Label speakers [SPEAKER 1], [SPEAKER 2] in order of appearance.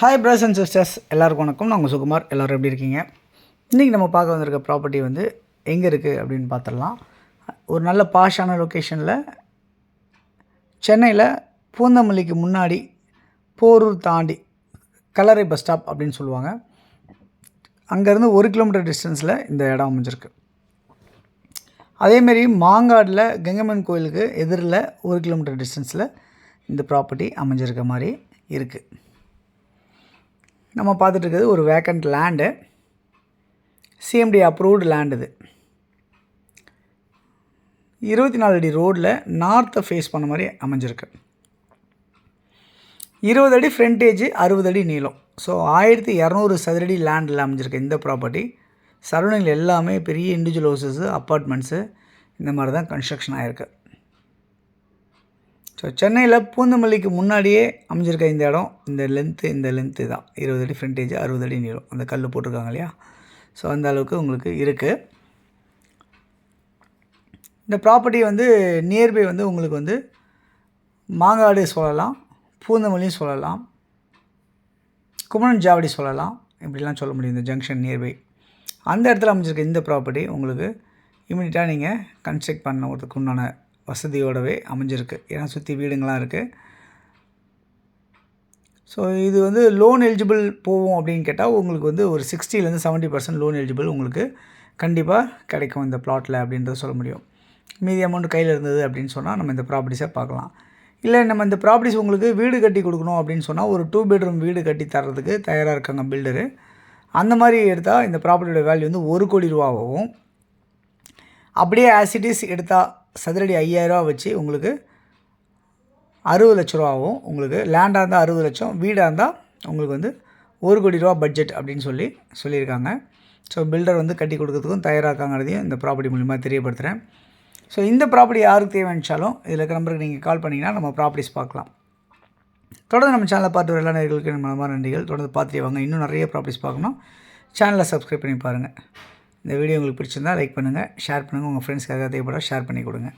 [SPEAKER 1] Hi brothers and sisters, எல்லாருக்கும் வணக்கம். நான் உங்கள் சுகுமார். எல்லோரும் எப்படி இருக்கீங்க? இன்றைக்கி நம்ம பார்க்க வந்திருக்க ப்ராப்பர்ட்டி வந்து எங்கே இருக்குது அப்படின்னு பார்த்துடலாம். ஒரு நல்ல பாஷான லொக்கேஷனில் சென்னையில் பூந்தமல்லிக்கு முன்னாடி போரூர் தாண்டி கல்லறை பஸ் ஸ்டாப் அப்படின்னு சொல்லுவாங்க. அங்கேருந்து 1 கிலோமீட்டர் டிஸ்டன்ஸில் இந்த இடம் அமைஞ்சிருக்கு. அதேமாரி மாங்காடில் கங்கைம்மன் கோயிலுக்கு எதிரில் 1 கிலோமீட்டர் டிஸ்டன்ஸில் இந்த ப்ராப்பர்ட்டி அமைஞ்சிருக்க மாதிரி இருக்குது. நம்ம பார்த்துட்டு இருக்கிறது ஒரு vacant land, CMD approved land. இது 24 அடி ரோடில் நார்த்தை ஃபேஸ் பண்ண மாதிரி அமைஞ்சிருக்கு. 20 அடி ஃப்ரண்டேஜ், 60 அடி நீளம். ஸோ 1200 சதுரடி லேண்டில் அமைஞ்சிருக்கு இந்த ப்ராப்பர்ட்டி. சரௌண்டிங்கில் எல்லாமே பெரிய இண்டிவிஜுவல் ஹவுசஸ்ஸு, அப்பார்ட்மெண்ட்ஸு இந்த மாதிரி தான் கன்ஸ்ட்ரக்ஷன் ஆகிருக்கு. ஸோ சென்னையில் பூந்தமல்லிக்கு முன்னாடியே அமைஞ்சிருக்க இந்த இடம், இந்த லென்த்து தான் 20 அடி ஃப்ரண்டேஜ், 60 அடி நீளம். அந்த கல் போட்டிருக்காங்க இல்லையா, ஸோ அந்த அளவுக்கு உங்களுக்கு இருக்குது. இந்த ப்ராப்பர்ட்டி வந்து நியர்பை வந்து உங்களுக்கு வந்து மாங்காடு சொல்லலாம், பூந்தமல்லியும் சொல்லலாம், குமரன் ஜாவடி சொல்லலாம், இப்படிலாம் சொல்ல முடியும். இந்த ஜங்ஷன் நியர்பை அந்த இடத்துல அமைஞ்சிருக்க இந்த ப்ராப்பர்ட்டி உங்களுக்கு இமீடியட்டாக நீங்கள் கன்ஸ்ட்ரக்ட் பண்ணுறதுக்கு உண்டான வசதியோடவே அமைஞ்சிருக்கு. ஏன்னா சுற்றி வீடுங்களாம் இருக்குது. ஸோ இது வந்து லோன் எலிஜிபிள் போகும் அப்படின்னு கேட்டால் உங்களுக்கு வந்து ஒரு 60% 70% லோன் எலிஜிபிள் உங்களுக்கு கண்டிப்பாக கிடைக்கும் இந்த ப்ளாட்டில் அப்படின்றத சொல்ல முடியும். மீதி அமௌண்ட் கையில் இருந்தது அப்படின்னு சொன்னால் நம்ம இந்த ப்ராப்பர்ட்டிஸை பார்க்கலாம். இல்லை நம்ம இந்த ப்ராப்பர்ட்டிஸ் உங்களுக்கு வீடு கட்டி கொடுக்கணும் அப்படின்னு சொன்னால் ஒரு 2 பெட்ரூம் வீடு கட்டி தர்றதுக்கு தயாராக இருக்காங்க பில்டரு. அந்த மாதிரி எடுத்தால் இந்த ப்ராப்பர்ட்டியோட வேல்யூ வந்து 1 கோடி ரூபாவும், அப்படியே ஆசிட்டிஸ் எடுத்தால் சதுரடி 5000 வச்சு உங்களுக்கு 60 லட்ச ரூபாவும், உங்களுக்கு லேண்டாக இருந்தால் 60 லட்சம், வீடாக இருந்தால் உங்களுக்கு வந்து 1 கோடி ரூபா பட்ஜெட் அப்படின்னு சொல்லியிருக்காங்க. ஸோ பில்டர் வந்து கட்டி கொடுக்கறதுக்கும் தயாராக இருக்காங்கிறதையும் இந்த ப்ராப்பர்ட்டி மூலிமா தெரியப்படுத்துகிறேன். ஸோ இந்த ப்ராப்பர்ட்டி யாருக்கு தேவைச்சாலும் இதில் இருக்க நம்பருக்கு நீங்கள் கால் பண்ணிங்கன்னா நம்ம ப்ராப்பர்ட்டிஸ் பார்க்கலாம். தொடர்ந்து நம்ம சேனலை பார்த்து வர எல்லா நேயர்களுக்கு மனமார்ந்த நன்றிகள். தொடர்ந்து பார்த்துட்டு வாங்க. இன்னும் நிறைய ப்ராப்பர்ட்டிஸ் பார்க்கணும், சேனலை சப்ஸ்கிரைப் பண்ணி பாருங்கள். இந்த வீடியோ உங்களுக்கு பிடிச்சிருந்தால் லைக் பண்ணுங்கள், ஷேர் பண்ணுங்கள், உங்கள் ஃப்ரெண்ட்ஸ்க்காக தேவைப்பட ஷேர் பண்ணி கொடுங்க.